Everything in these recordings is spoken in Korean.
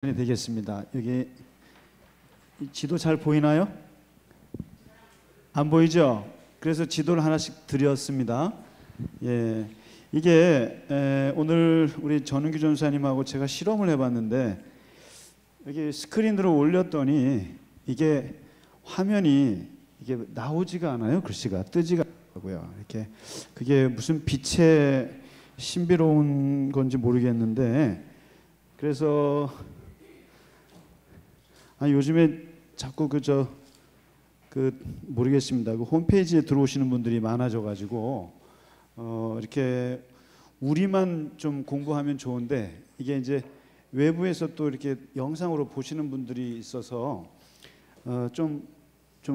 되겠습니다. 여기 지도 잘 보이나요? 안 보이죠? 그래서 지도를 하나씩 드렸습니다. 예, 이게 오늘 우리 전은규 전사님하고 제가 실험을 해봤는데 여기 스크린으로 올렸더니 이게 화면이 이게 나오지가 않아요. 글씨가 뜨지가 않고요. 이렇게 그게 무슨 빛의 신비로운 건지 모르겠는데 그래서 요즘에 자꾸 모르겠습니다. 그 홈페이지에 들어오시는 분들이 많아져가지고 이렇게 우리만 좀 공부하면 좋은데 이게 이제 외부에서 또 이렇게 영상으로 보시는 분들이 있어서 좀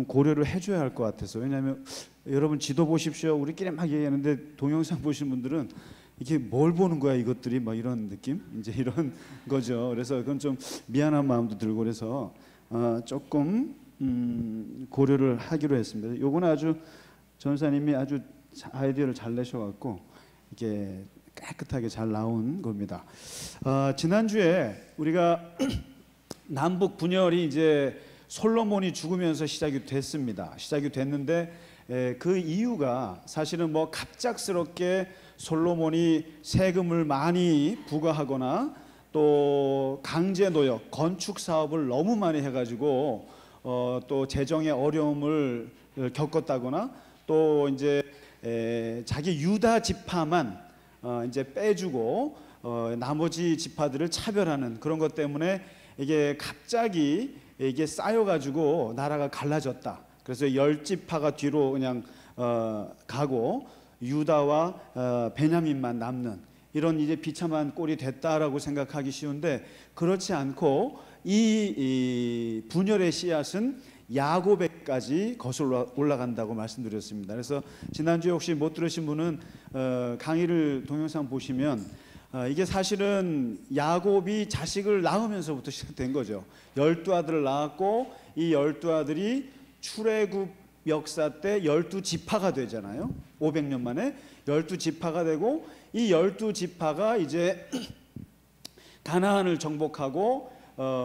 고려를 해줘야 할 것 같아서. 왜냐하면 여러분 지도 보십시오 우리끼리 막 얘기하는데 동영상 보시는 분들은 이게 뭘 보는 거야 이것들이 막 이런 느낌 이제 이런 거죠. 그래서 그건 좀 미안한 마음도 들고 그래서 조금 고려를 하기로 했습니다. 요거는 아주 전사님이 아주 아이디어를 잘 내셔갖고 이게 깨끗하게 잘 나온 겁니다. 지난주에 우리가 남북 분열이 이제 솔로몬이 죽으면서 시작이 됐습니다. 시작이 됐는데 그 이유가 사실은 뭐 갑작스럽게 솔로몬이 세금을 많이 부과하거나 또 강제 노역, 건축 사업을 너무 많이 해가지고 또 재정의 어려움을 겪었다거나 또 이제 자기 유다 지파만 이제 빼주고 나머지 지파들을 차별하는 그런 것 때문에 이게 갑자기 이게 쌓여가지고 나라가 갈라졌다. 그래서 10지파가 뒤로 그냥 가고 유다와 베냐민만 남는 이런 이제 비참한 꼴이 됐다라고 생각하기 쉬운데 그렇지 않고 이 분열의 씨앗은 야곱에까지 거슬러 올라간다고 말씀드렸습니다. 그래서 지난주에 혹시 못 들으신 분은 강의를 동영상 보시면 이게 사실은 야곱이 자식을 낳으면서부터 시작된 거죠. 12아들을 낳았고 이 12아들이 출애굽 역사 때 12지파가 되잖아요. 500년 만에 12지파가 되고 이 12지파가 이제 가나안을 정복하고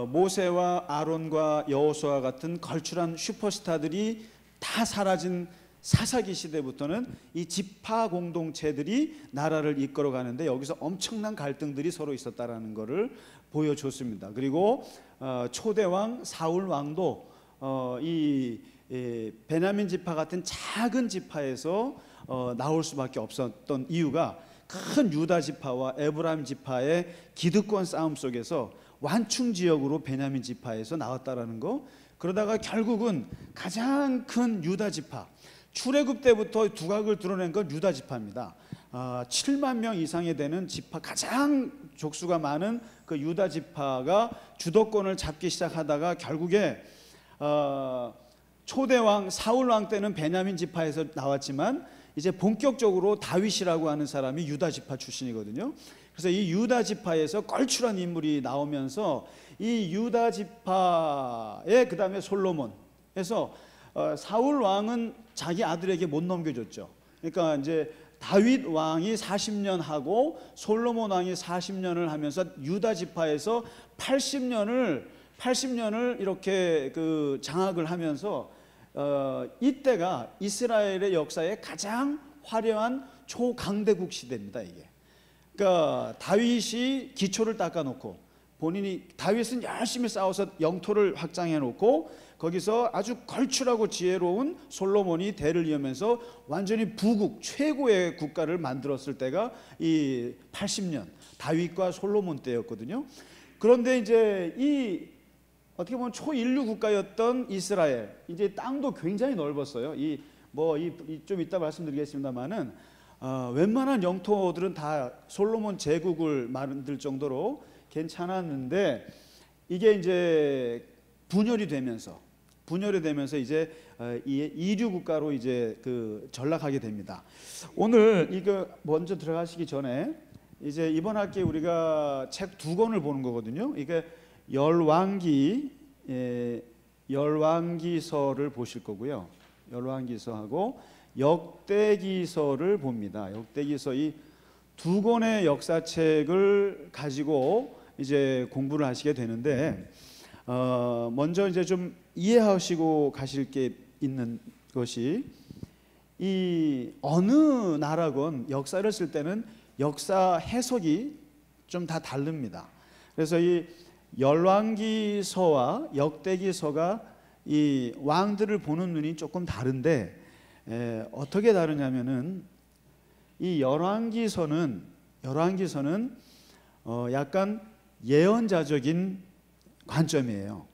모세와 아론과 여호수아 같은 걸출한 슈퍼스타들이 다 사라진 사사기 시대부터는 이 지파 공동체들이 나라를 이끌어 가는데 여기서 엄청난 갈등들이 서로 있었다라는 것을 보여줬습니다. 그리고 초대왕 사울 왕도 이 베냐민 지파 같은 작은 지파에서 나올 수밖에 없었던 이유가 큰 유다 지파와 에브라임 지파의 기득권 싸움 속에서 완충 지역으로 베냐민 지파에서 나왔다라는 거. 그러다가 결국은 가장 큰 유다 지파, 출애굽 때부터 두각을 드러낸 건 유다 지파입니다. 7만 명 이상이 되는 지파, 가장 족수가 많은 그 유다 지파가 주도권을 잡기 시작하다가 결국에 초대왕 사울왕 때는 베냐민 지파에서 나왔지만 이제 본격적으로 다윗이라고 하는 사람이 유다 지파 출신이거든요. 그래서 이 유다 지파에서 걸출한 인물이 나오면서 이 유다 지파의 그 다음에 솔로몬 해서 사울 왕은 자기 아들에게 못 넘겨줬죠. 그러니까 이제 다윗 왕이 40년 하고 솔로몬 왕이 40년을 하면서 유다 지파에서 80년을 이렇게 그 장악을 하면서 이때가 이스라엘의 역사에 가장 화려한 초강대국 시대입니다. 이게 그러니까 다윗이 기초를 닦아놓고 다윗은 열심히 싸워서 영토를 확장해 놓고 거기서 아주 걸출하고 지혜로운 솔로몬이 대를 이으면서 완전히 부국 최고의 국가를 만들었을 때가 이 80년 다윗과 솔로몬 때였거든요. 그런데 이제 이 어떻게 보면 초인류 국가였던 이스라엘, 이제 땅도 굉장히 넓었어요. 좀 이따 말씀드리겠습니다만은 웬만한 영토들은 다 솔로몬 제국을 만들 정도로 괜찮았는데 이게 이제 분열이 되면서 이제 이류 국가로 이제 전락하게 됩니다. 오늘 이거 먼저 들어가시기 전에 이제 이번 학기에 우리가 책 2권을 보는 거거든요. 이게 열왕기서를 보실 거고요. 열왕기서하고 역대기서를 봅니다. 역대기서 이 2권의 역사책을 가지고 이제 공부를 하시게 되는데, 먼저 이제 좀 이해하시고 가실 게 있는 것이, 이 어느 나라건 역사를 쓸 때는 역사 해석이 좀 다 다릅니다. 그래서 이 열왕기서와 역대기서가 이 왕들을 보는 눈이 조금 다른데, 어떻게 다르냐면은 이 열왕기서는 약간 예언자적인 관점이에요.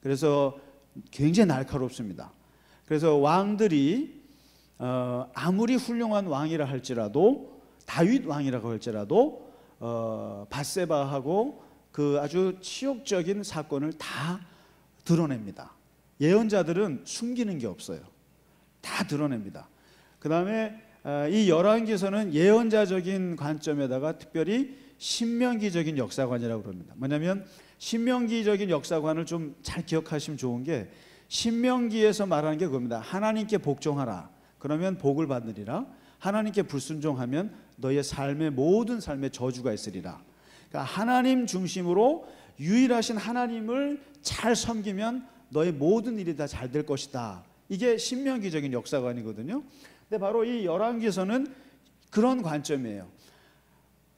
그래서 굉장히 날카롭습니다. 그래서 왕들이 아무리 훌륭한 왕이라 할지라도, 다윗 왕이라고 할지라도 밧세바하고 그 아주 치욕적인 사건을 다 드러냅니다. 예언자들은 숨기는 게 없어요. 다 드러냅니다. 그 다음에 이 열왕기서는 예언자적인 관점에다가 특별히 신명기적인 역사관이라고 그럽니다. 뭐냐면 신명기적인 역사관을 좀 잘 기억하시면 좋은 게, 신명기에서 말하는 게 그겁니다. 하나님께 복종하라, 그러면 복을 받으리라. 하나님께 불순종하면 너의 모든 삶에 저주가 있으리라. 그러니까 하나님 중심으로 유일하신 하나님을 잘 섬기면 너의 모든 일이 다 잘 될 것이다. 이게 신명기적인 역사관이거든요. 근데 바로 이 열왕기서는 그런 관점이에요.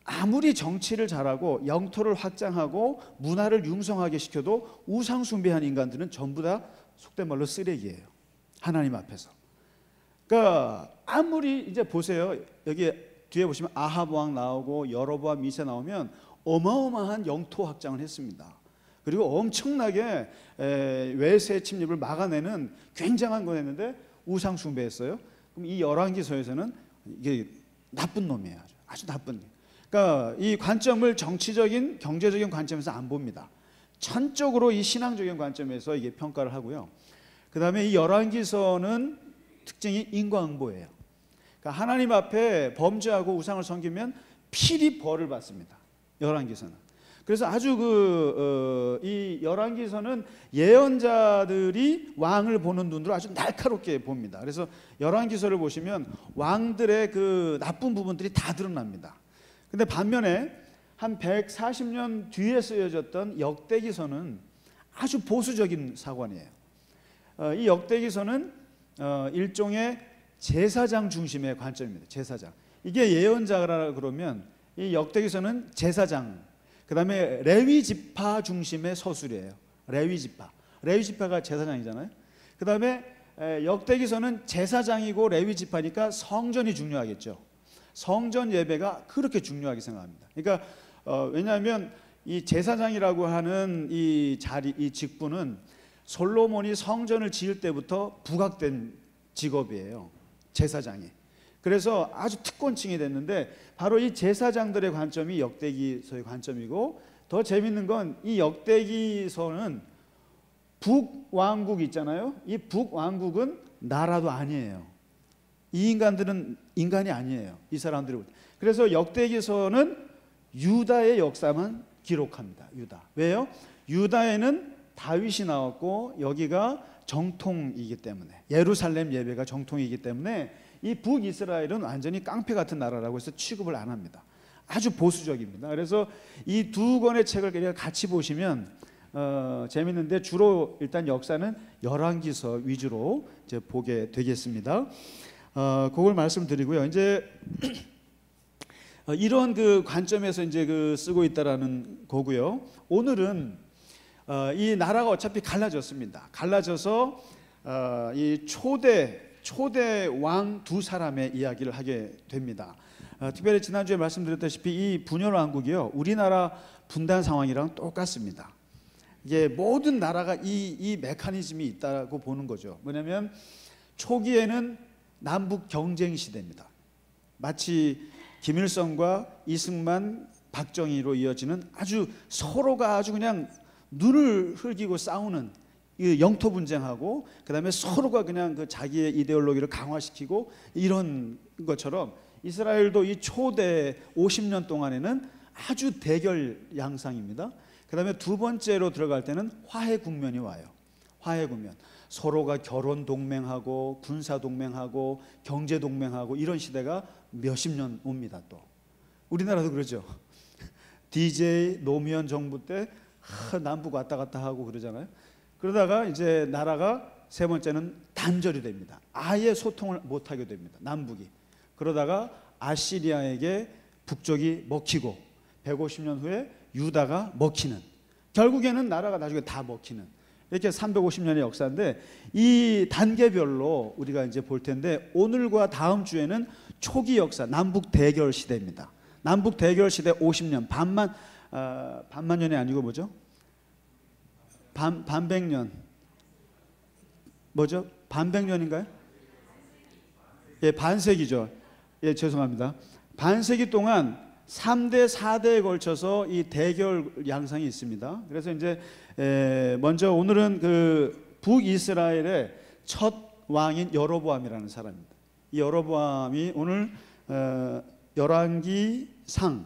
아무리 정치를 잘하고 영토를 확장하고 문화를 융성하게 시켜도 우상 숭배한 인간들은 전부 다 속된 말로 쓰레기예요. 하나님 앞에서. 그러니까 아무리, 이제 보세요. 여기 뒤에 보시면 아합 왕 나오고 여로보암 2세 나오면 어마어마한 영토 확장을 했습니다. 그리고 엄청나게 외세 침입을 막아내는 굉장한 걸 했는데 우상 숭배했어요. 그럼 이 열왕기서에서는 이게 나쁜 놈이에요. 아주 나쁜 놈. 그러니까 이 관점을 정치적인 경제적인 관점에서 안 봅니다. 전적으로 이 신앙적인 관점에서 이게 평가를 하고요. 그 다음에 이 열왕기서는 특징이 인과응보예요. 그러니까 하나님 앞에 범죄하고 우상을 섬기면 필히 벌을 받습니다. 열왕기서는. 그래서 아주 이 열왕기서는 예언자들이 왕을 보는 눈으로 아주 날카롭게 봅니다. 그래서 열왕기서를 보시면 왕들의 그 나쁜 부분들이 다 드러납니다. 근데 반면에 한 140년 뒤에 쓰여졌던 역대기서는 아주 보수적인 사관이에요. 이 역대기서는 일종의 제사장 중심의 관점입니다. 제사장. 이게 예언자라 그러면 이 역대기서는 제사장, 그 다음에 레위 지파 중심의 서술이에요. 레위 지파가 제사장이잖아요. 그 다음에 역대기서는 제사장이고 레위 지파니까 성전이 중요하겠죠. 성전 예배가 그렇게 중요하게 생각합니다. 그러니까 왜냐하면 이 제사장이라고 하는 이 직분은 솔로몬이 성전을 지을 때부터 부각된 직업이에요. 제사장이. 그래서 아주 특권층이 됐는데, 바로 이 제사장들의 관점이 역대기서의 관점이고, 더 재밌는 건 이 역대기서는 북왕국 있잖아요. 이 북왕국은 나라도 아니에요. 이 인간들은 인간이 아니에요. 이 사람들이. 그래서 역대기서는 유다의 역사만 기록합니다. 유다. 왜요? 유다에는 다윗이 나왔고 여기가 정통이기 때문에, 예루살렘 예배가 정통이기 때문에 이 북이스라엘은 완전히 깡패 같은 나라라고 해서 취급을 안 합니다. 아주 보수적입니다. 그래서 이 두 권의 책을 같이 보시면 재밌는데, 주로 일단 역사는 열왕기서 위주로 이제 보게 되겠습니다. 그걸 말씀드리고요. 이제 이런 그 관점에서 이제 쓰고 있다라는 거고요. 오늘은 이 나라가 어차피 갈라졌습니다. 갈라져서 이 초대 왕 두 사람의 이야기를 하게 됩니다. 특별히 지난주에 말씀드렸다시피 이 분열 왕국이요, 우리나라 분단 상황이랑 똑같습니다. 이게 모든 나라가 이 메커니즘이 있다고 보는 거죠. 뭐냐면 초기에는 남북 경쟁 시대입니다. 마치 김일성과 이승만, 박정희로 이어지는 아주 서로가 아주 그냥 눈을 흘기고 싸우는 영토 분쟁하고, 그다음에 서로가 그냥 그 자기의 이데올로기를 강화시키고 이런 것처럼 이스라엘도 이 초대 50년 동안에는 아주 대결 양상입니다. 그다음에 두 번째로 들어갈 때는 화해 국면이 와요. 화해 국면. 서로가 결혼 동맹하고 군사 동맹하고 경제 동맹하고 이런 시대가 몇십 년 옵니다. 또 우리나라도 그러죠. DJ 노무현 정부 때 남북 왔다 갔다 하고 그러잖아요. 그러다가 이제 나라가 세 번째는 단절이 됩니다. 아예 소통을 못하게 됩니다. 남북이. 그러다가 아시리아에게 북쪽이 먹히고 150년 후에 유다가 먹히는, 결국에는 나라가 나중에 다 먹히는, 이렇게 350년의 역사인데 이 단계별로 우리가 이제 볼 텐데, 오늘과 다음 주에는 초기 역사 남북 대결 시대입니다. 남북 대결 시대 50년, 반만년이 아니고 뭐죠? 반백년, 뭐죠? 반백년인가요? 예, 반세기죠. 예, 죄송합니다. 반세기 동안 3대 4대에 걸쳐서 이 대결 양상이 있습니다. 그래서 이제 먼저 오늘은 그 북이스라엘의 첫 왕인 여로보암이라는 사람입니다. 이 여로보암이 오늘 열왕기상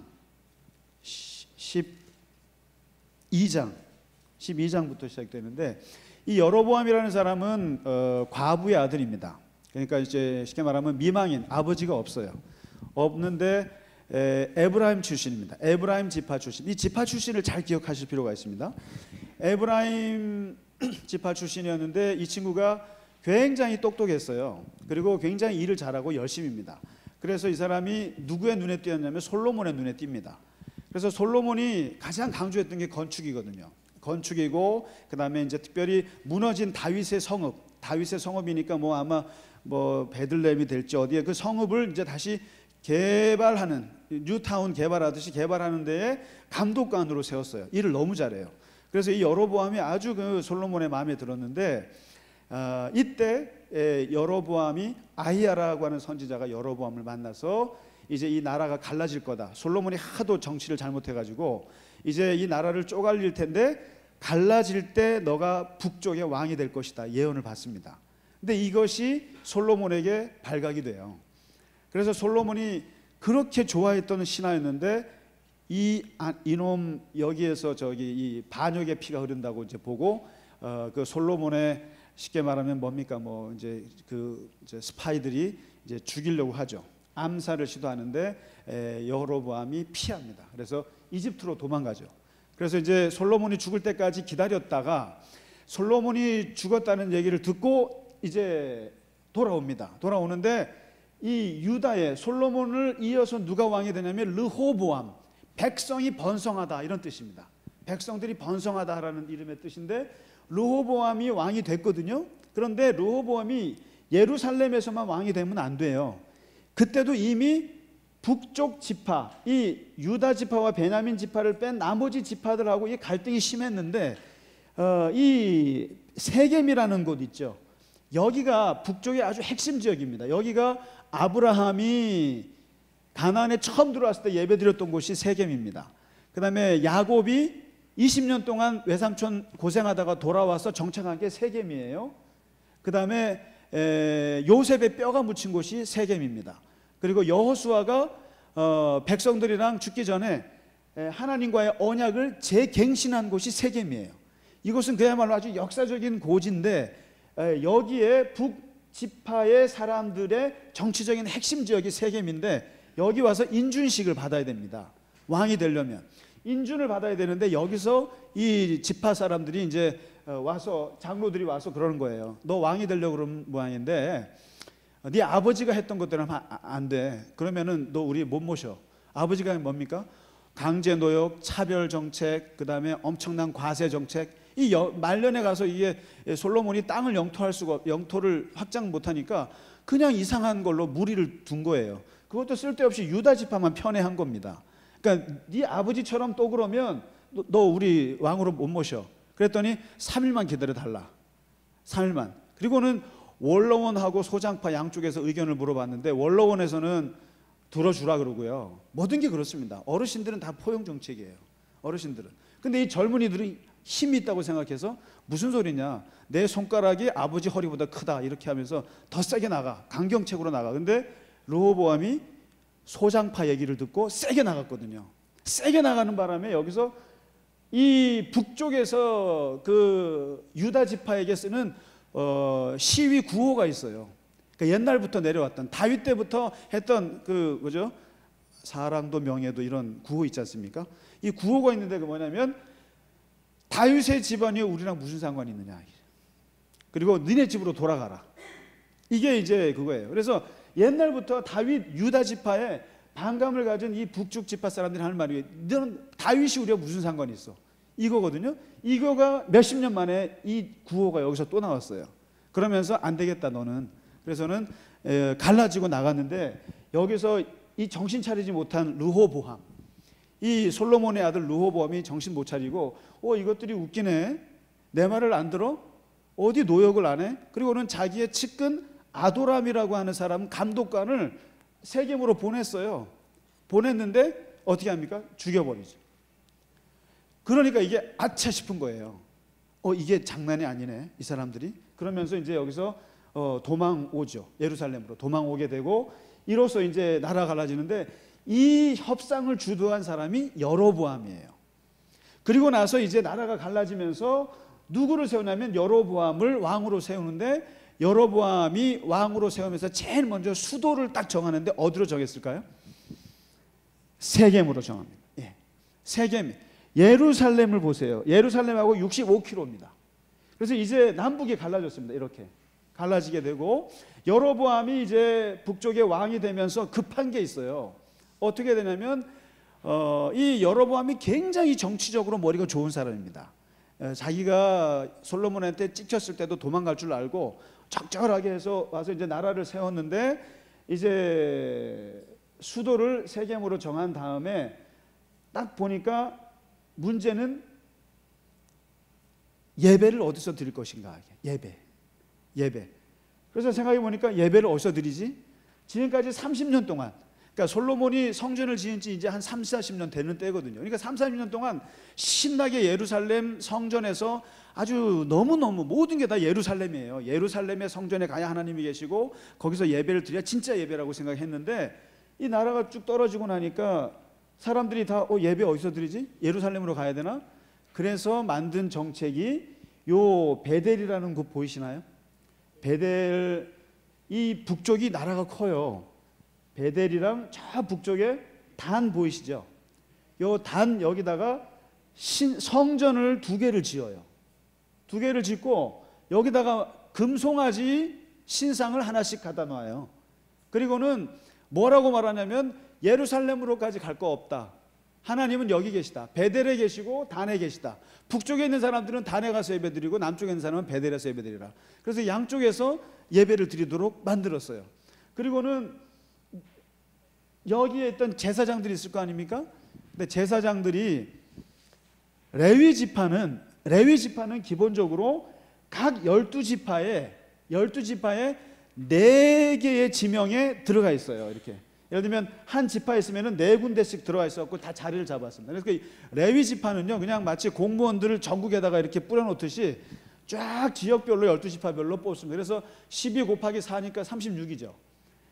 12장부터 시작되는데, 이 여로보암이라는 사람은 과부의 아들입니다. 그러니까 이제 쉽게 말하면 미망인, 아버지가 없는데 에브라임 출신입니다. 에브라임 지파 출신. 이 지파 출신을 잘 기억하실 필요가 있습니다. 에브라임 지파 출신이었는데 이 친구가 굉장히 똑똑했어요. 그리고 굉장히 일을 잘하고 열심입니다. 그래서 이 사람이 누구의 눈에 띄었냐면 솔로몬의 눈에 띕니다. 그래서 솔로몬이 가장 강조했던 게 건축이거든요. 건축이고, 그 다음에 이제 특별히 무너진 다윗의 성읍이니까 뭐 아마 뭐 베들레헴이 될지 어디에 그 성읍을 이제 다시 개발하는, 뉴타운 개발하듯이 개발하는 데에 감독관으로 세웠어요. 일을 너무 잘해요. 그래서 이 여로보암이 아주 그 솔로몬의 마음에 들었는데, 이때 여로보암이 아히야라고 하는 선지자가 여로보암을 만나서 이제 이 나라가 갈라질 거다. 솔로몬이 하도 정치를 잘못해가지고 이제 이 나라를 쪼갈릴 텐데 갈라질 때 너가 북쪽의 왕이 될 것이다 예언을 받습니다. 근데 이것이 솔로몬에게 발각이 돼요. 그래서 솔로몬이 그렇게 좋아했던 신하였는데 이놈 여기에서 저기 이 반역의 피가 흐른다고 이제 보고 그 솔로몬의 쉽게 말하면 뭡니까 뭐 이제 그 이제 스파이들이 이제 죽이려고 하죠. 암살을 시도하는데 여로보암이 피합니다. 그래서 이집트로 도망가죠. 그래서 이제 솔로몬이 죽을 때까지 기다렸다가 솔로몬이 죽었다는 얘기를 듣고 이제 돌아옵니다. 돌아오는데 이 유다의 솔로몬을 이어서 누가 왕이 되냐면 르호보암, 백성이 번성하다 이런 뜻입니다. 백성들이 번성하다라는 이름의 뜻인데 르호보암이 왕이 됐거든요. 그런데 르호보암이 예루살렘에서만 왕이 되면 안 돼요. 그때도 이미 북쪽 지파, 이 유다 지파와 베냐민 지파를 뺀 나머지 지파들하고 이 갈등이 심했는데 이 세겜이라는 곳 있죠. 여기가 북쪽의 아주 핵심 지역입니다. 여기가 아브라함이 가나안에 처음 들어왔을 때 예배드렸던 곳이 세겜입니다. 그 다음에 야곱이 20년 동안 외삼촌 고생하다가 돌아와서 정착한 게 세겜이에요. 그 다음에 요셉의 뼈가 묻힌 곳이 세겜입니다. 그리고 여호수아가 백성들이랑 죽기 전에 하나님과의 언약을 재갱신한 곳이 세겜이에요. 이곳은 그야말로 아주 역사적인 고지인데 여기에 북지파의 사람들의 정치적인 핵심 지역이 세겜인데 여기 와서 인준식을 받아야 됩니다. 왕이 되려면 인준을 받아야 되는데 여기서 이 지파 사람들이 이제 와서 장로들이 와서 그러는 거예요. 너 왕이 되려고 그런 모양인데 네 아버지가 했던 것대로 하면 안 돼. 그러면은 너 우리 못 모셔. 아버지가 뭡니까? 강제 노역, 차별 정책, 그 다음에 엄청난 과세 정책. 이 말년에 가서 이게 솔로몬이 땅을 영토를 확장 못하니까 그냥 이상한 걸로 무리를 둔 거예요. 그것도 쓸데없이 유다 지파만 편애한 겁니다. 그러니까 네 아버지처럼 또 그러면 너 우리 왕으로 못 모셔. 그랬더니 3일만 기다려 달라. 3일만. 그리고는 원로원하고 소장파 양쪽에서 의견을 물어봤는데 원로원에서는 들어주라 그러고요. 모든 게 그렇습니다. 어르신들은 다 포용 정책이에요. 어르신들은. 근데 이 젊은이들은 힘이 있다고 생각해서 무슨 소리냐. 내 손가락이 아버지 허리보다 크다 이렇게 하면서 더 세게 나가. 강경책으로 나가. 근데 르호보암이 소장파 얘기를 듣고 세게 나갔거든요. 세게 나가는 바람에 여기서 이 북쪽에서 그 유다 지파에게 쓰는 시위 구호가 있어요. 그러니까 옛날부터 내려왔던 다윗 때부터 했던 그 뭐죠? 사랑도 명예도 이런 구호 있지 않습니까? 이 구호가 있는데 그 뭐냐면 다윗의 집안이 우리랑 무슨 상관이 있느냐. 그리고 너네 집으로 돌아가라. 이게 이제 그거예요. 그래서 옛날부터 다윗 유다 지파에 반감을 가진 이 북쪽 지파 사람들이 하는 말이 너는 다윗이 우리와 무슨 상관이 있어. 이거거든요. 이거가 몇십 년 만에 이 구호가 여기서 또 나왔어요. 그러면서 안 되겠다 너는. 그래서는 갈라지고 나갔는데 여기서 이 정신 차리지 못한 르호보암, 이 솔로몬의 아들 르호보암이 정신 못 차리고 이것들이 웃기네. 내 말을 안 들어? 어디 노역을 안 해? 그리고는 자기의 측근 아도람이라고 하는 사람 감독관을 세겜으로 보냈어요. 보냈는데 어떻게 합니까? 죽여버리죠. 그러니까 이게 아차 싶은 거예요. 이게 장난이 아니네 이 사람들이. 그러면서 이제 여기서 도망 오죠. 예루살렘으로 도망 오게 되고 이로써 이제 나라가 갈라지는데 이 협상을 주도한 사람이 여로보암이에요. 그리고 나서 이제 나라가 갈라지면서 누구를 세우냐면 여로보암을 왕으로 세우는데 여로보암이 왕으로 세우면서 제일 먼저 수도를 딱 정하는데 어디로 정했을까요? 세겜으로 정합니다. 예. 세겜. 예루살렘을 보세요. 예루살렘하고 65km입니다. 그래서 이제 남북이 갈라졌습니다. 이렇게 갈라지게 되고 여로보암이 이제 북쪽의 왕이 되면서 급한 게 있어요. 어떻게 되냐면 이 여로보암이 굉장히 정치적으로 머리가 좋은 사람입니다. 자기가 솔로몬한테 찍혔을 때도 도망갈 줄 알고 적절하게 해서 와서 이제 나라를 세웠는데 이제 수도를 세겜으로 정한 다음에 딱 보니까 문제는 예배를 어디서 드릴 것인가. 예배. 그래서 생각해 보니까 예배를 어디서 드리지? 지금까지 30년 동안, 그러니까 솔로몬이 성전을 지은 지 이제 한 30-40년 되는 때거든요. 그러니까 30-40년 동안 신나게 예루살렘 성전에서 아주 너무너무 모든 게 다 예루살렘이에요. 예루살렘의 성전에 가야 하나님이 계시고 거기서 예배를 드려야 진짜 예배라고 생각했는데 이 나라가 쭉 떨어지고 나니까 사람들이 다 예배 어디서 드리지? 예루살렘으로 가야 되나? 그래서 만든 정책이 요 베델이라는 곳 보이시나요? 베델, 이 북쪽이 나라가 커요. 베델이랑 저 북쪽에 단 보이시죠? 요 단 여기다가 성전을 2개를 지어요. 2개를 짓고 여기다가 금송아지 신상을 하나씩 갖다 놔요. 그리고는 뭐라고 말하냐면 예루살렘으로까지 갈 거 없다. 하나님은 여기 계시다. 베델에 계시고 단에 계시다. 북쪽에 있는 사람들은 단에 가서 예배드리고 남쪽에 있는 사람은 베델에서 예배드리라. 그래서 양쪽에서 예배를 드리도록 만들었어요. 그리고는 여기에 있던 제사장들이 있을 거 아닙니까? 근데 제사장들이 레위 지파는 기본적으로 각 12지파에 4개의 지명에 들어가 있어요. 이렇게 예를 들면 한 지파에 있으면 4군데씩 들어가 있었고 다 자리를 잡았습니다. 그래서 레위 지파는요 그냥 마치 공무원들을 전국에다가 이렇게 뿌려놓듯이 쫙 지역별로 12지파별로 뽑습니다. 그래서 12 곱하기 4니까 36이죠.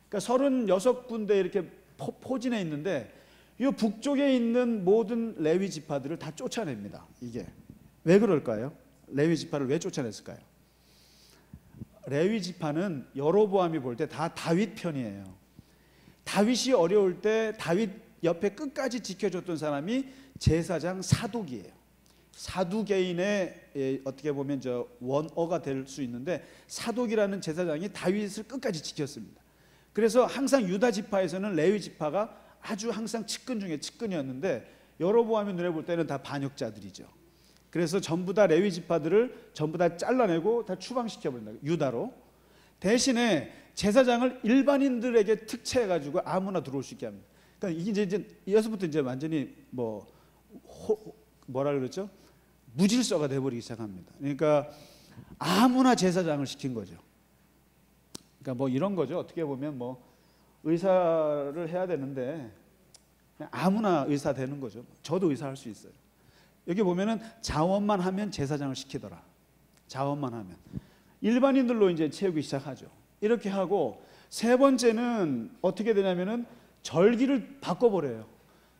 그러니까 36군데 이렇게 포진해 있는데 이 북쪽에 있는 모든 레위 지파들을 다 쫓아냅니다. 이게 왜 그럴까요? 레위 지파를 왜 쫓아냈을까요? 레위 지파는 여로보암이 볼 때 다 다윗 편이에요. 다윗이 어려울 때 다윗 옆에 끝까지 지켜줬던 사람이 제사장 사독이에요. 사두개인의 어떻게 보면 원어가 될 수 있는데 사독이라는 제사장이 다윗을 끝까지 지켰습니다. 그래서 항상 유다 지파에서는 레위 지파가 아주 항상 측근 중에 측근이었는데 여로보암이 눈에 볼 때는 다 반역자들이죠. 그래서 전부 다 레위 지파들을 전부 다 잘라내고 다 추방시켜버린다. 유다로. 대신에 제사장을 일반인들에게 특채해가지고 아무나 들어올 수 있게 합니다. 그러니까 이게 이제 여기서부터 이제 완전히 뭐라 그랬죠? 무질서가 돼버리기 시작합니다. 그러니까 아무나 제사장을 시킨 거죠. 그러니까 이런 거죠. 어떻게 보면 의사를 해야 되는데 그냥 아무나 의사 되는 거죠. 저도 의사 할 수 있어요. 여기 보면은 자원만 하면 제사장을 시키더라. 자원만 하면 일반인들로 이제 채우기 시작하죠. 이렇게 하고 세 번째는 어떻게 되냐면은 절기를 바꿔버려요.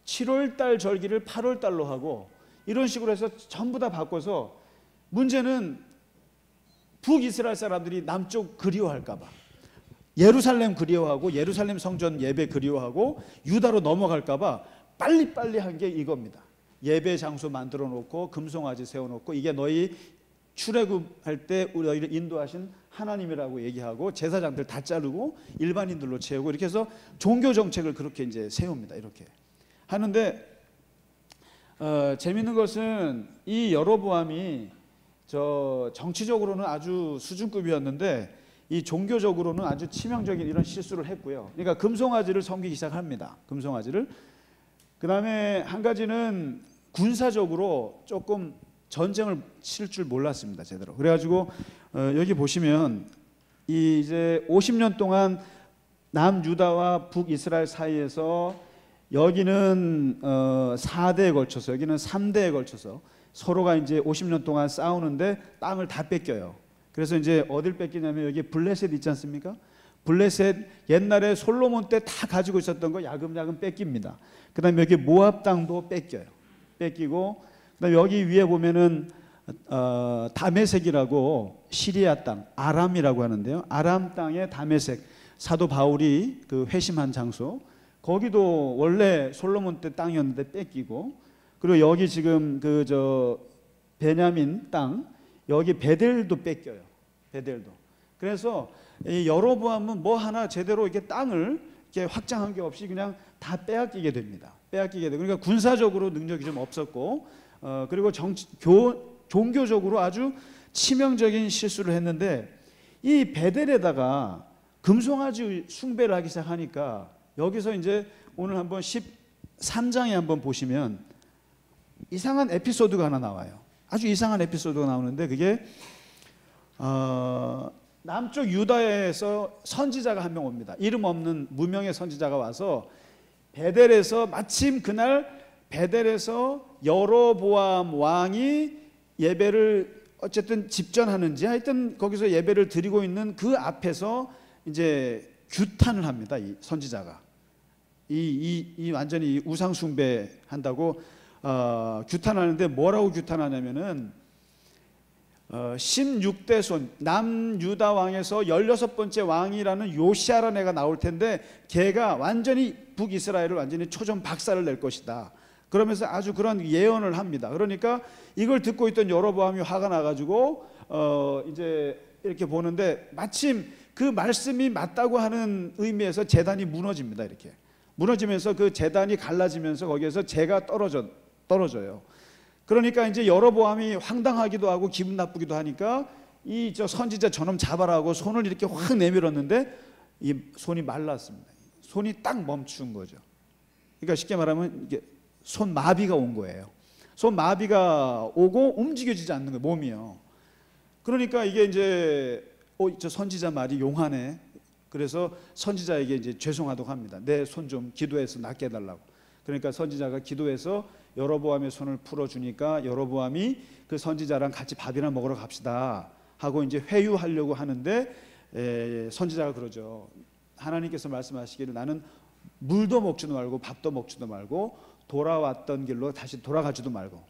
7월달 절기를 8월달로 하고 이런 식으로 해서 전부 다 바꿔서 문제는 북이스라엘 사람들이 남쪽 그리워할까봐 예루살렘 그리워하고 예루살렘 성전 예배 그리워하고 유다로 넘어갈까봐 빨리빨리 한 게 이겁니다. 예배 장소 만들어 놓고 금송아지 세워 놓고 이게 너희 출애굽할 때 너희를 인도하신 하나님이라고 얘기하고 제사장들 다 자르고 일반인들로 채우고 이렇게 해서 종교 정책을 그렇게 이제 세웁니다. 이렇게 하는데 재밌는 것은 이 여로보암이 정치적으로는 아주 수준급이었는데 이 종교적으로는 아주 치명적인 이런 실수를 했고요. 그러니까 금송아지를 섬기기 시작합니다. 금송아지를. 그 다음에 한 가지는 군사적으로 조금 전쟁을 칠 줄 몰랐습니다. 제대로. 그래가지고 여기 보시면 이제 50년 동안 남유다와 북이스라엘 사이에서 여기는 4대에 걸쳐서 여기는 3대에 걸쳐서 서로가 이제 50년 동안 싸우는데 땅을 다 뺏겨요. 그래서 이제 어딜 뺏기냐면 여기 블레셋 있지 않습니까? 블레셋 옛날에 솔로몬 때 다 가지고 있었던 거 야금야금 뺏깁니다. 그 다음에 여기 모압 땅도 뺏겨요. 뺏기고 그다음에 여기 위에 보면은 다메섹이라고 시리아 땅 아람이라고 하는데요. 아람 땅의 다메섹 사도 바울이 그 회심한 장소 거기도 원래 솔로몬 때 땅이었는데 뺏기고 그리고 여기 지금 베냐민 땅 여기 베델도 뺏겨요. 베델도. 그래서 이 여로보암은 뭐 하나 제대로 이렇게 땅을 이렇게 확장한 게 없이 그냥 다 빼앗기게 됩니다. 빼앗기게 되고 그러니까 군사적으로 능력이 좀 없었고 그리고 종교적으로 아주 치명적인 실수를 했는데 이 베델에다가 금송아지 숭배를 하기 시작하니까 여기서 이제 오늘 한번 13장에 한번 보시면 이상한 에피소드가 하나 나와요. 아주 이상한 에피소드가 나오는데 그게 남쪽 유다에서 선지자가 한 명 옵니다. 이름 없는 무명의 선지자가 와서 베델에서 마침 그날 베델에서 여로보암 왕이 예배를 어쨌든 집전하는지 하여튼 거기서 예배를 드리고 있는 그 앞에서 이제 규탄을 합니다. 이 선지자가 이 완전히 우상 숭배 한다고 규탄하는데 뭐라고 규탄하냐면은 16대 손 남유다 왕에서 16번째 왕이라는 요시아라는 애가 나올 텐데 걔가 완전히 북이스라엘을 완전히 초전 박살을 낼 것이다. 그러면서 아주 그런 예언을 합니다. 그러니까 이걸 듣고 있던 여로보암이 화가 나가지고 이제 이렇게 보는데 마침 그 말씀이 맞다고 하는 의미에서 제단이 무너집니다. 이렇게 무너지면서 그 제단이 갈라지면서 거기에서 재가 떨어져요. 그러니까 이제 여로보암이 황당하기도 하고 기분 나쁘기도 하니까 이 선지자 저놈 잡아라고 손을 이렇게 확 내밀었는데 이 손이 말랐습니다. 손이 딱 멈춘 거죠. 그러니까 쉽게 말하면 이게 손마비가 온 거예요. 손마비가 오고 움직여지지 않는 거예요. 몸이요. 그러니까 이게 이제 저 선지자 말이 용하네. 그래서 선지자에게 이제 죄송하다고 합니다. 내 손 좀 기도해서 낫게 해달라고. 그러니까 선지자가 기도해서 여로보암의 손을 풀어주니까 여로보암이 그 선지자랑 같이 밥이나 먹으러 갑시다 하고 이제 회유하려고 하는데 선지자가 그러죠. 하나님께서 말씀하시기를 나는 물도 먹지도 말고 밥도 먹지도 말고 돌아왔던 길로 다시 돌아가지도 말고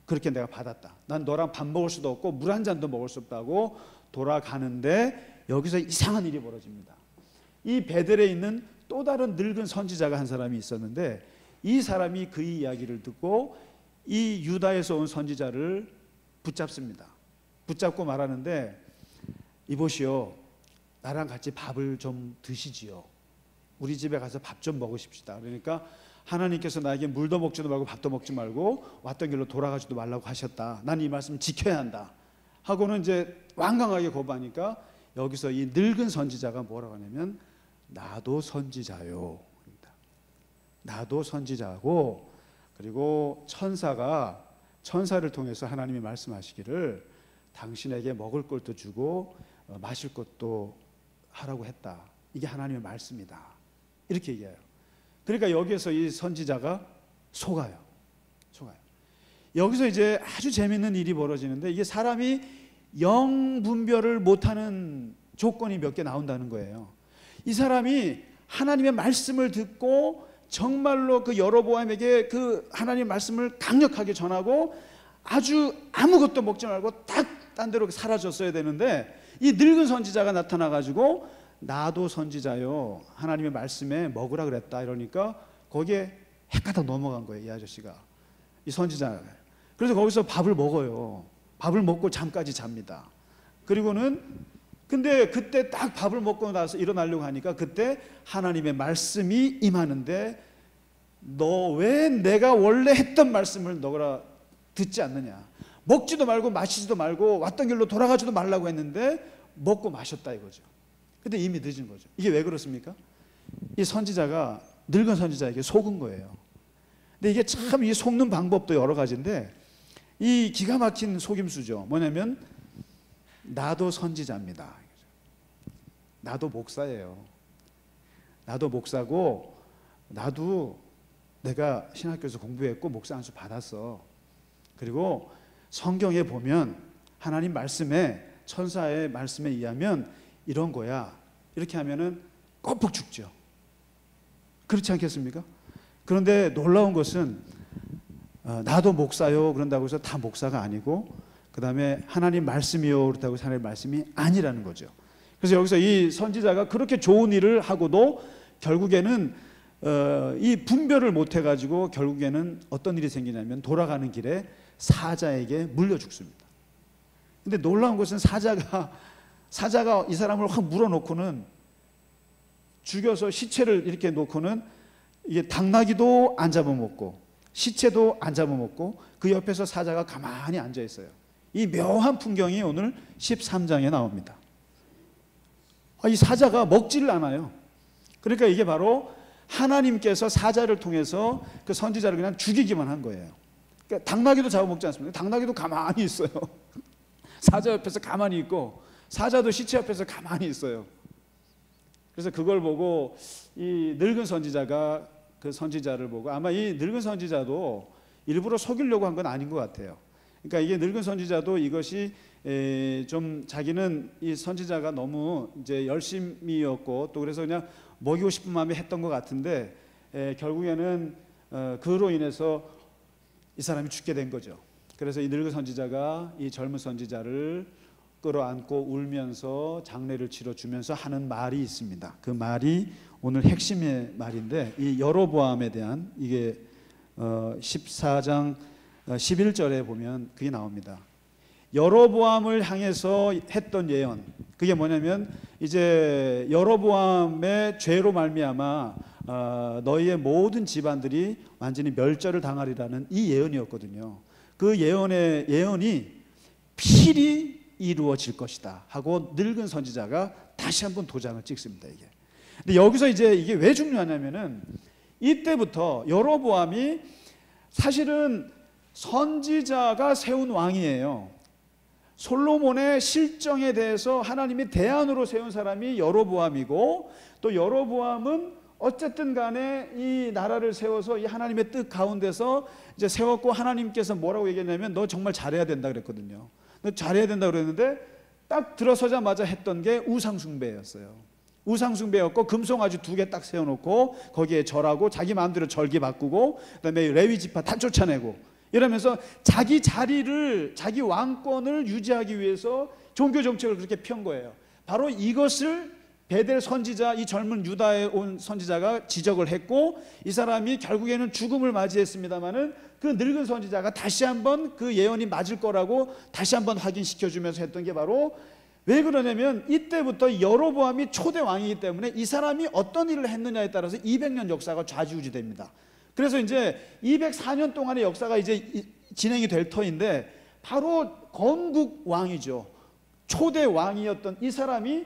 그렇게 내가 받았다. 난 너랑 밥 먹을 수도 없고 물 한 잔도 먹을 수 없다고 돌아가는데 여기서 이상한 일이 벌어집니다. 이 베델에 있는 또 다른 늙은 선지자가 한 사람이 있었는데 이 사람이 그의 이야기를 듣고 이 유다에서 온 선지자를 붙잡습니다. 붙잡고 말하는데 이보시오, 나랑 같이 밥을 좀 드시지요. 우리 집에 가서 밥 좀 먹으십시다. 그러니까 하나님께서 나에게 물도 먹지도 말고 밥도 먹지 말고 왔던 길로 돌아가지도 말라고 하셨다. 난 이 말씀 지켜야 한다 하고는 이제 완강하게 거부하니까 여기서 이 늙은 선지자가 뭐라고 하냐면 나도 선지자요. 나도 선지자고 그리고 천사를 통해서 하나님이 말씀하시기를 당신에게 먹을 것도 주고 마실 것도 하라고 했다. 이게 하나님의 말씀이다. 이렇게 얘기해요. 그러니까 여기에서 이 선지자가 속아요. 여기서 이제 아주 재밌는 일이 벌어지는데 이게 사람이 영분별을 못하는 조건이 몇 개 나온다는 거예요. 이 사람이 하나님의 말씀을 듣고 정말로 그 여로보암에게 그 하나님의 말씀을 강력하게 전하고 아주 아무것도 먹지 말고 딱 딴 데로 사라졌어야 되는데 이 늙은 선지자가 나타나가지고 나도 선지자요 하나님의 말씀에 먹으라 그랬다 이러니까 거기에 헷가닥 넘어간 거예요. 이 아저씨가. 이 선지자가. 그래서 거기서 밥을 먹어요. 밥을 먹고 잠까지 잡니다. 그리고는 근데 그때 딱 밥을 먹고 나서 일어나려고 하니까 그때 하나님의 말씀이 임하는데 너 왜 내가 원래 했던 말씀을 너가 듣지 않느냐. 먹지도 말고 마시지도 말고 왔던 길로 돌아가지도 말라고 했는데 먹고 마셨다 이거죠. 근데 이미 늦은 거죠. 이게 왜 그렇습니까? 이 선지자가 늙은 선지자에게 속은 거예요. 근데 이게 참 이 속는 방법도 여러 가지인데 이 기가 막힌 속임수죠. 뭐냐면 나도 선지자입니다. 나도 목사예요. 나도 목사고 나도 내가 신학교에서 공부했고 목사 안수 받았어. 그리고 성경에 보면 하나님 말씀에 천사의 말씀에 의하면 이런 거야. 이렇게 하면은 껌뻑 죽죠. 그렇지 않겠습니까? 그런데 놀라운 것은 나도 목사요 그런다고 해서 다 목사가 아니고 그 다음에 하나님 말씀이요 그렇다고 해서 하나님 말씀이 아니라는 거죠. 그래서 여기서 이 선지자가 그렇게 좋은 일을 하고도 결국에는 이 분별을 못 해가지고 결국에는 어떤 일이 생기냐면 돌아가는 길에 사자에게 물려 죽습니다. 근데 놀라운 것은 사자가 이 사람을 확 물어놓고는 죽여서 시체를 이렇게 놓고는 이게 당나귀도 안 잡아먹고 시체도 안 잡아먹고 그 옆에서 사자가 가만히 앉아 있어요. 이 묘한 풍경이 오늘 13장에 나옵니다. 이 사자가 먹지를 않아요. 그러니까 이게 바로 하나님께서 사자를 통해서 그 선지자를 그냥 죽이기만 한 거예요. 그러니까 당나귀도 잡아먹지 않습니까? 당나귀도 가만히 있어요. 사자 옆에서 가만히 있고 사자도 시체 옆에서 가만히 있어요. 그래서 그걸 보고 이 늙은 선지자가 그 선지자를 보고 아마 이 늙은 선지자도 일부러 속이려고 한 건 아닌 것 같아요. 그러니까 이게 늙은 선지자도 이것이 좀 자기는 이 선지자가 너무 이제 열심이었고 또 그래서 그냥 먹이고 싶은 마음에 했던 것 같은데 결국에는 그로 인해서 이 사람이 죽게 된 거죠. 그래서 이 늙은 선지자가 이 젊은 선지자를 끌어안고 울면서 장례를 치러주면서 하는 말이 있습니다. 그 말이 오늘 핵심의 말인데 이 여로보암에 대한 이게 14장 11절에 보면 그게 나옵니다. 여로보암을 향해서 했던 예언 그게 뭐냐면 이제 여로보암의 죄로 말미암아 너희의 모든 집안들이 완전히 멸절을 당하리라는 이 예언이었거든요. 그 예언이 필히 이루어질 것이다 하고 늙은 선지자가 다시 한번 도장을 찍습니다. 이게. 근데 여기서 이제 이게 왜 중요하냐면은 이때부터 여로보암이 사실은 선지자가 세운 왕이에요. 솔로몬의 실정에 대해서 하나님이 대안으로 세운 사람이 여로보암이고 또 여로보암은 어쨌든 간에 이 나라를 세워서 이 하나님의 뜻 가운데서 이제 세웠고 하나님께서 뭐라고 얘기했냐면 너 정말 잘해야 된다 그랬거든요. 너 잘해야 된다 그랬는데 딱 들어서자마자 했던 게 우상숭배였어요. 우상숭배였고 금송아지 2개 딱 세워놓고 거기에 절하고 자기 마음대로 절기 바꾸고 그다음에 레위 지파 다 쫓아내고 이러면서 자기 자리를 자기 왕권을 유지하기 위해서 종교 정책을 그렇게 편 거예요. 바로 이것을 베델 선지자 이 젊은 유다에 온 선지자가 지적을 했고 이 사람이 결국에는 죽음을 맞이했습니다마는 그 늙은 선지자가 다시 한번 그 예언이 맞을 거라고 다시 한번 확인시켜주면서 했던 게 바로 왜 그러냐면 이때부터 여로보암이 초대 왕이기 때문에 이 사람이 어떤 일을 했느냐에 따라서 200년 역사가 좌지우지됩니다. 그래서 이제 204년 동안의 역사가 이제 진행이 될 터인데 바로 건국 왕이죠. 초대 왕이었던 이 사람이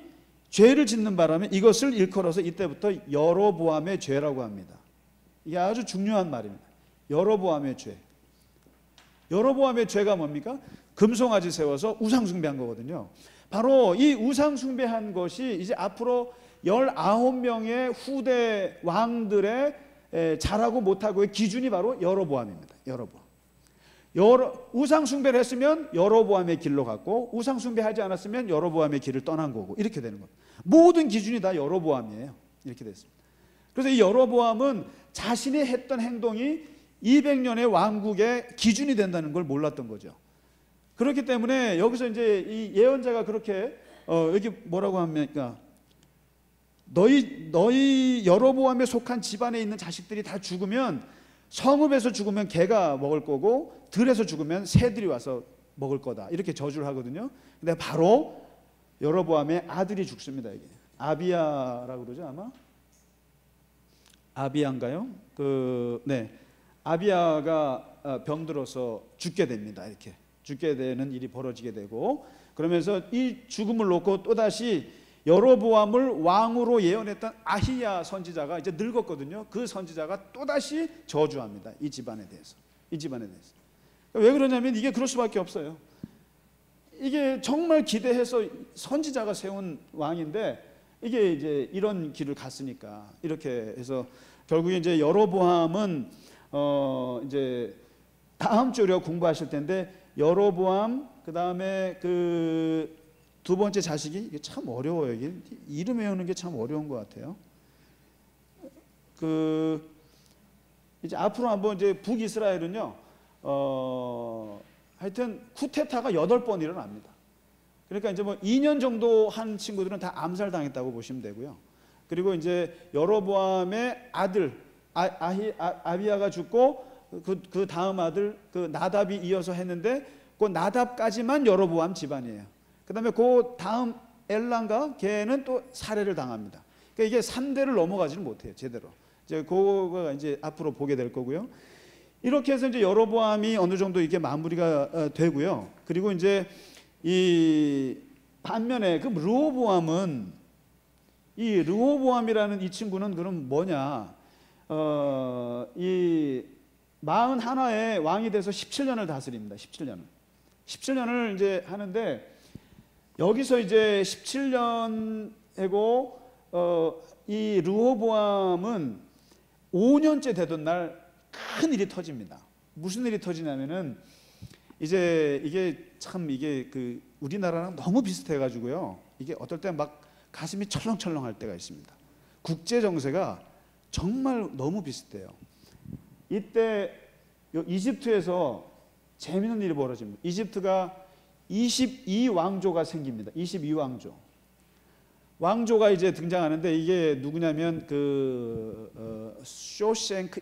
죄를 짓는 바람에 이것을 일컬어서 이때부터 여로보암의 죄라고 합니다. 이게 아주 중요한 말입니다. 여로보암의 죄. 여로보암의 죄가 뭡니까? 금송아지 세워서 우상숭배한 거거든요. 바로 이 우상숭배한 것이 이제 앞으로 19명의 후대 왕들의 잘하고 못하고의 기준이 바로 여로보암입니다. 여로보암. 우상숭배를 했으면 여로보암의 길로 갔고 우상숭배하지 않았으면 여로보암의 길을 떠난 거고 이렇게 되는 겁니다. 모든 기준이 다 여로보암이에요. 이렇게 됐습니다. 그래서 이 여로보암은 자신이 했던 행동이 200년의 왕국의 기준이 된다는 걸 몰랐던 거죠. 그렇기 때문에 여기서 이제 이 예언자가 그렇게 여기 뭐라고 합니까? 너희 여로보암에 속한 집안에 있는 자식들이 다 죽으면 성읍에서 죽으면 개가 먹을 거고 들에서 죽으면 새들이 와서 먹을 거다. 이렇게 저주를 하거든요. 근데 바로 여로보암의 아들이 죽습니다. 이게 아비야라고 그러죠, 아마? 아비야인가요? 아비야가 병들어서 죽게 됩니다. 이렇게 죽게 되는 일이 벌어지게 되고, 그러면서 이 죽음을 놓고 또다시 여로보암을 왕으로 예언했던 아히야 선지자가 이제 늙었거든요. 그 선지자가 또다시 저주합니다. 이 집안에 대해서. 왜 그러냐면 이게 그럴 수밖에 없어요. 이게 정말 기대해서 선지자가 세운 왕인데 이게 이제 이런 길을 갔으니까 이렇게 해서 결국에 이제 여로보암은 이제 다음 주에 공부하실 텐데, 여로보암 그다음에 그 두 번째 자식이, 이게 참 어려워요. 이게 이름 외우는 게 참 어려운 것 같아요. 이제 앞으로 한번 이제 북이스라엘은요, 하여튼 쿠데타가 8번 일어납니다. 그러니까 이제 뭐 2년 정도 한 친구들은 다 암살당했다고 보시면 되고요. 그리고 이제 여로보암의 아들 아비야가 죽고 그 다음 아들 그 나답이 이어서 했는데, 그 나답까지만 여로보암 집안이에요. 그 다음에 그 다음 엘란가 걔는 또 살해를 당합니다. 그러니까 이게 3대를 넘어가지는 못해요, 제대로. 이제 그거가 이제 앞으로 보게 될 거고요. 이렇게 해서 이제 여로보암이 어느 정도 이게 마무리가 되고요. 그리고 이제 이 반면에 그 르호보암은, 이 르호보암이라는 이 친구는 그럼 뭐냐? 이 41의 왕이 돼서 17년을 다스립니다. 17년을 이제 하는데, 여기서 이제 17년이고 이 르호보암은 5년째 되던 날 큰 일이 터집니다. 무슨 일이 터지냐면은, 이제 이게 참 이게 그 우리나라랑 너무 비슷해 가지고요. 이게 어떨 때 막 가슴이 철렁철렁할 때가 있습니다. 국제 정세가 정말 너무 비슷해요. 이때 이집트에서 재미있는 일이 벌어집니다. 이집트가 22왕조가 생깁니다. 22왕조. 왕조가 이제 등장하는데, 이게 누구냐면 쇼생크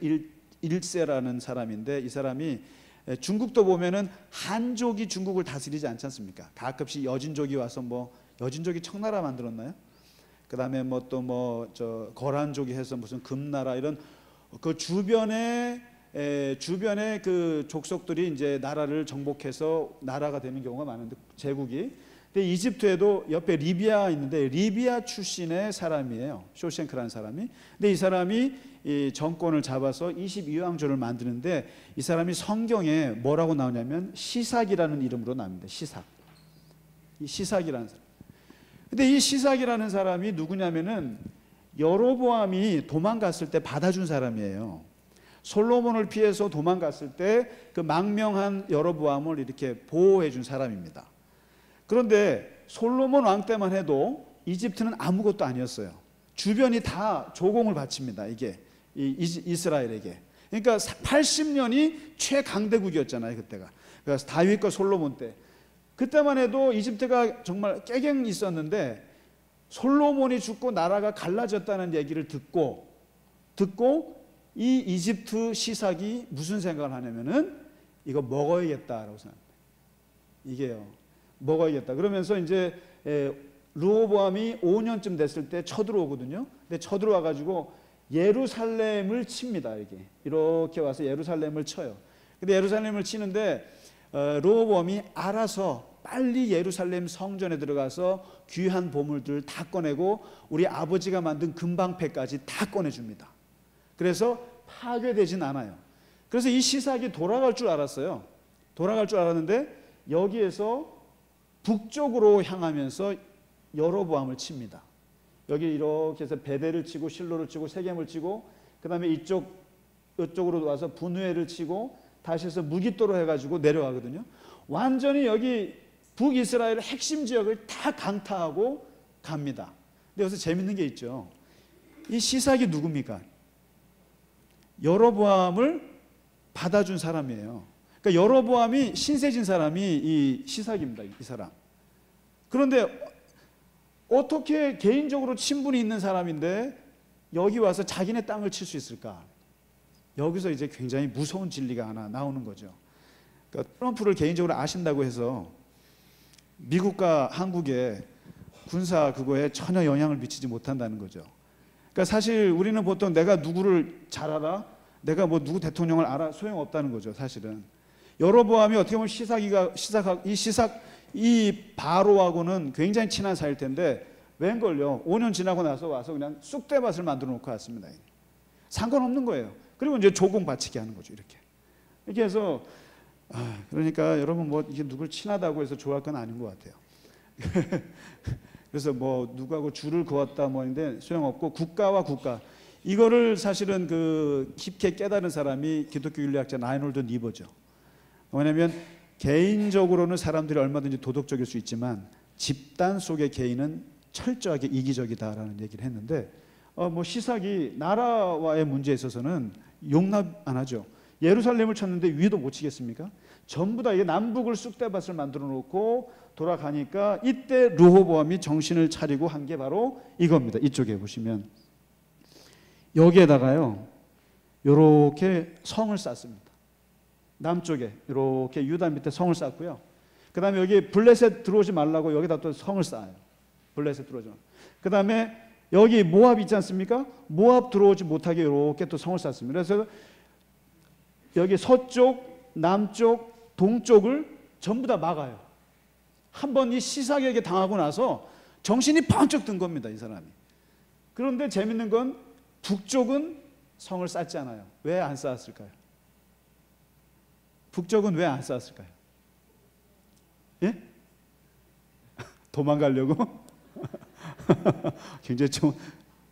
1세라는 사람인데, 이 사람이 중국도 보면은 한족이 중국을 다스리지 않지 않습니까? 가끔씩 여진족이 와서 뭐 여진족이 청나라 만들었나요? 그다음에 뭐 또 저 거란족이 해서 무슨 금나라, 이런 그 주변에 그 족속들이 이제 나라를 정복해서 나라가 되는 경우가 많은데, 제국이. 근데 이집트에도 옆에 리비아 있는데, 리비아 출신의 사람이에요, 쇼생크라는 사람이. 근데 이 사람이 이 정권을 잡아서 22왕조를 만드는데, 이 사람이 성경에 뭐라고 나오냐면 시삭이라는 이름으로 나옵니다. 이 시삭이라는 사람. 근데 이 시삭이라는 사람이 누구냐면은 여로보암이 도망갔을 때 받아준 사람이에요. 솔로몬을 피해서 도망갔을 때 그 망명한 여로보암을 이렇게 보호해 준 사람입니다. 그런데 솔로몬 왕 때만 해도 이집트는 아무것도 아니었어요. 주변이 다 조공을 바칩니다. 이게 이스라엘에게. 그러니까 80년이 최강대국이었잖아요, 그때가. 그래서 다윗과 솔로몬 때. 그때만 해도 이집트가 정말 깨갱 있었는데, 솔로몬이 죽고 나라가 갈라졌다는 얘기를 듣고 이 이집트 시삭이 무슨 생각을 하냐면은, 이거 먹어야겠다라고 생각합니다. 이게요, 먹어야겠다. 그러면서 이제 르호보암이 5년쯤 됐을 때 쳐들어오거든요. 근데 쳐들어와 가지고 예루살렘을 칩니다. 이렇게 와서 예루살렘을 쳐요. 근데 예루살렘을 치는데 르호보암이 알아서 빨리 예루살렘 성전에 들어가서 귀한 보물들 다 꺼내고 우리 아버지가 만든 금방패까지 다 꺼내줍니다. 그래서 파괴되진 않아요. 그래서 이 시삭이 돌아갈 줄 알았어요. 돌아갈 줄 알았는데 여기에서 북쪽으로 향하면서 여로보암을 칩니다. 여기 이렇게 해서 베델을 치고 실로를 치고 세겜을 치고, 그 다음에 이쪽으로 와서 분우엘을 치고 다시 해서 무깃도로 해가지고 내려가거든요. 완전히 여기 북이스라엘의 핵심 지역을 다 강타하고 갑니다. 근데 여기서 재밌는 게 있죠. 이 시삭이 누굽니까? 여로보암을 받아준 사람이에요. 그러니까 여로보암이 신세진 사람이 이 시삭입니다. 이 사람. 그런데 어떻게 개인적으로 친분이 있는 사람인데 여기 와서 자기네 땅을 칠 수 있을까? 여기서 이제 굉장히 무서운 진리가 하나 나오는 거죠. 그러니까 트럼프를 개인적으로 아신다고 해서 미국과 한국의 군사 그거에 전혀 영향을 미치지 못한다는 거죠. 그러니까 사실 우리는 보통 내가 누구를 잘 알아, 내가 뭐 누구 대통령을 알아, 소용없다는 거죠. 사실은 여로보암이 어떻게 보면 이 바로하고는 굉장히 친한 사이일 텐데 웬걸요, 5년 지나고 나서 와서 그냥 쑥대밭을 만들어 놓고 왔습니다. 상관없는 거예요. 그리고 이제 조공 바치게 하는 거죠. 이렇게 해서 그러니까 여러분 뭐 이게 누굴 친하다고 해서 좋아할 건 아닌 것 같아요. 그래서 뭐 누구하고 줄을 그었다 뭐인데 소용없고, 국가와 국가, 이거를 사실은 그 깊게 깨달은 사람이 기독교 윤리학자 라이놀드 니버죠. 왜냐하면 개인적으로는 사람들이 얼마든지 도덕적일 수 있지만 집단 속의 개인은 철저하게 이기적이다라는 얘기를 했는데, 뭐 시삭이 나라와의 문제에 있어서는 용납 안 하죠. 예루살렘을 쳤는데 위도 못 치겠습니까? 전부 다 이게 남북을 쑥대밭을 만들어 놓고 돌아가니까 이때 르호보암이 정신을 차리고 한 게 바로 이겁니다. 이쪽에 보시면 여기에다가요 요렇게 성을 쌓습니다. 남쪽에 이렇게 유다 밑에 성을 쌓고요. 그 다음에 여기 블레셋 들어오지 말라고 여기다 또 성을 쌓아요. 블레셋 들어오지 말라고. 그 다음에 여기 모압 있지 않습니까? 모압 들어오지 못하게 이렇게 또 성을 쌓습니다. 그래서 여기 서쪽, 남쪽, 동쪽을 전부 다 막아요. 한번 이 시삭에게 당하고 나서 정신이 번쩍 든 겁니다, 이 사람이. 그런데 재밌는 건 북쪽은 성을 쌓지 않아요. 왜 안 쌓았을까요? 북쪽은 왜 안 쌓았을까요? 예? 도망가려고? 굉장히 좀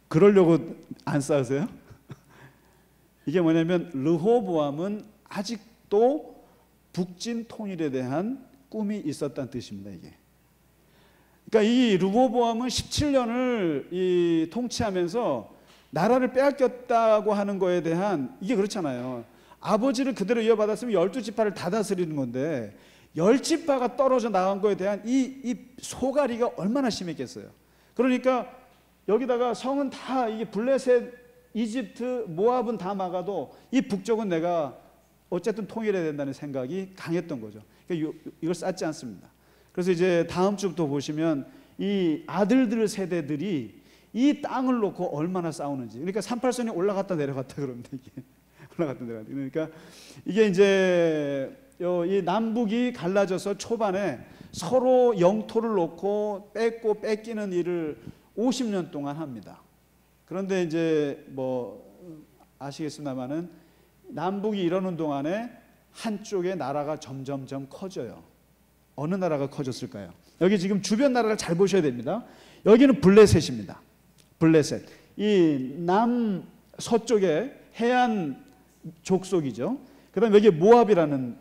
그러려고 안 쌓으세요? 이게 뭐냐면 르호보암은 아직도 북진 통일에 대한 꿈이 있었다는 뜻입니다. 이게. 그러니까 이 르호보암은 17년을 통치하면서 나라를 빼앗겼다고 하는 거에 대한, 이게 그렇잖아요. 아버지를 그대로 이어받았으면 12지파를 다 다스리는 건데 10지파가 떨어져 나간 거에 대한 이 소가리가 얼마나 심했겠어요. 그러니까 여기다가 성은 다 이게 블레셋, 이집트, 모압은 다 막아도 이 북쪽은 내가 어쨌든 통일해야 된다는 생각이 강했던 거죠. 그러니까 이걸 쌓지 않습니다. 그래서 이제 다음 주부터 보시면 이 아들들 세대들이 이 땅을 놓고 얼마나 싸우는지. 그러니까 38선이 올라갔다 내려갔다 그럽니다. 이게 올라갔다 내려갔다. 그러니까 이게 이제 이 남북이 갈라져서 초반에 서로 영토를 놓고 뺏고 뺏기는 일을 50년 동안 합니다. 그런데 이제 뭐 아시겠습니다만은 남북이 이러는 동안에 한쪽의 나라가 점점점 커져요. 어느 나라가 커졌을까요? 여기 지금 주변 나라를 잘 보셔야 됩니다. 여기는 블레셋입니다. 블레셋. 이 남서쪽에 해안 족속이죠. 그 다음에 여기 모압이라는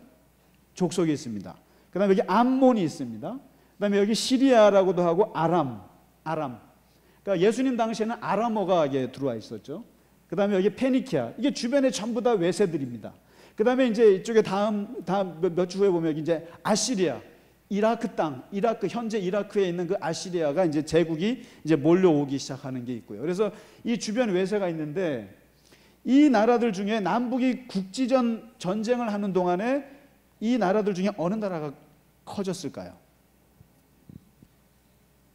족속이 있습니다. 그 다음에 여기 암몬이 있습니다. 그 다음에 여기 시리아라고도 하고 아람. 그러니까 예수님 당시에는 아람어가 들어와 있었죠. 그 다음에 여기 페니키아. 이게 주변에 전부 다 외세들입니다. 그 다음에 이제 이쪽에 다음 몇 주 후에 보면 이제 아시리아, 이라크 땅, 현재 이라크에 있는 그 아시리아가 이제 제국이 이제 몰려오기 시작하는 게 있고요. 그래서 이 주변 외세가 있는데 이 나라들 중에 남북이 국지전 전쟁을 하는 동안에 이 나라들 중에 어느 나라가 커졌을까요?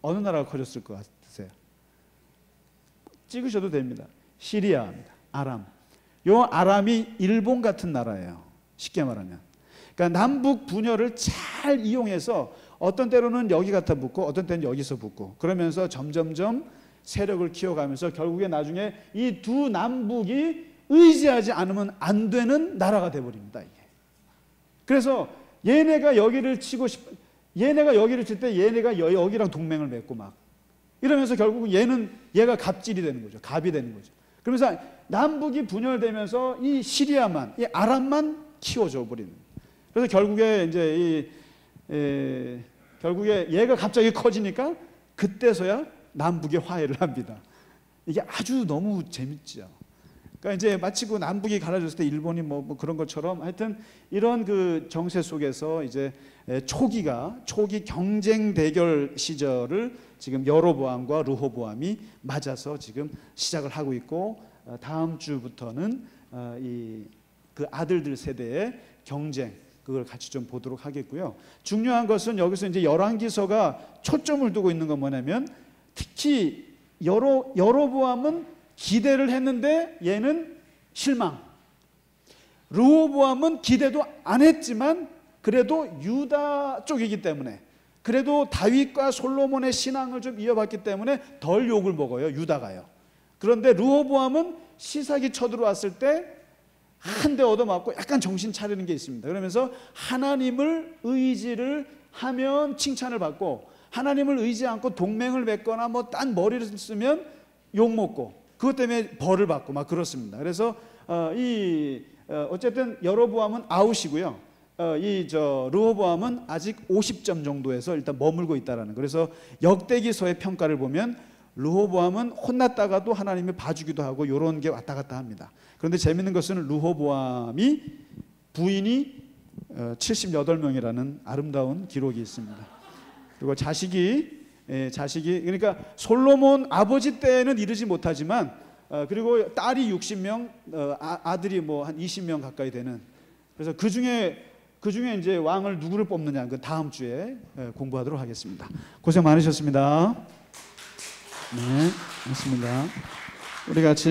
어느 나라가 커졌을 것 같으세요? 찍으셔도 됩니다. 시리아입니다. 아람. 요 아람이 일본 같은 나라예요. 쉽게 말하면. 그러니까 남북 분열을 잘 이용해서 어떤 때로는 여기 갖다 붙고 어떤 때는 여기서 붙고 그러면서 점점점 세력을 키워가면서 결국에 나중에 이 두 남북이 의지하지 않으면 안 되는 나라가 돼버립니다. 이게. 그래서 얘네가 여기를 치고 얘네가 여기를 칠 때 얘네가 여기랑 동맹을 맺고 막 이러면서 결국은 얘가 갑질이 되는 거죠. 갑이 되는 거죠. 그러면서 남북이 분열되면서 이 시리아만, 이 아람만 키워져 버리는. 그래서 결국에 이제 결국에 얘가 갑자기 커지니까 그때서야 남북이 화해를 합니다. 이게 아주 너무 재밌죠. 그러니까 이제 마치 그 남북이 갈라졌을 때 일본이 뭐 그런 것처럼 하여튼 이런 그 정세 속에서 이제 초기 경쟁 대결 시절을 지금 여로보암과 르호보암이 맞아서 지금 시작을 하고 있고 다음 주부터는 그 아들들 세대의 경쟁, 그걸 같이 좀 보도록 하겠고요. 중요한 것은 여기서 이제 열왕기서가 초점을 두고 있는 건 뭐냐면, 특히 여로보암은 기대를 했는데 얘는 실망. 르호보암은 기대도 안 했지만 그래도 유다 쪽이기 때문에, 그래도 다윗과 솔로몬의 신앙을 좀 이어봤기 때문에 덜 욕을 먹어요, 유다가요. 그런데 르호보암은 시삭이 쳐들어왔을 때 한 대 얻어맞고 약간 정신 차리는 게 있습니다. 그러면서 하나님을 의지를 하면 칭찬을 받고, 하나님을 의지 않고 동맹을 맺거나 뭐 딴 머리를 쓰면 욕먹고, 그것 때문에 벌을 받고 막 그렇습니다. 그래서 어쨌든 여로보암은 아웃이고요. 르호보암은 아직 50점 정도에서 일단 머물고 있다라는. 그래서 역대기서의 평가를 보면 르호보암은 혼났다가도 하나님이 봐주기도 하고 이런 게 왔다 갔다 합니다. 그런데 재밌는 것은 르호보암이 부인이 78명이라는 아름다운 기록이 있습니다. 그리고 자식이 그러니까 솔로몬 아버지 때는 이르지 못하지만, 그리고 딸이 60명, 아들이 뭐 한 20명 가까이 되는. 그래서 그 중에 이제 왕을 누구를 뽑느냐, 그 다음 주에 공부하도록 하겠습니다. 고생 많으셨습니다. 네, 맞습니다. 우리 같이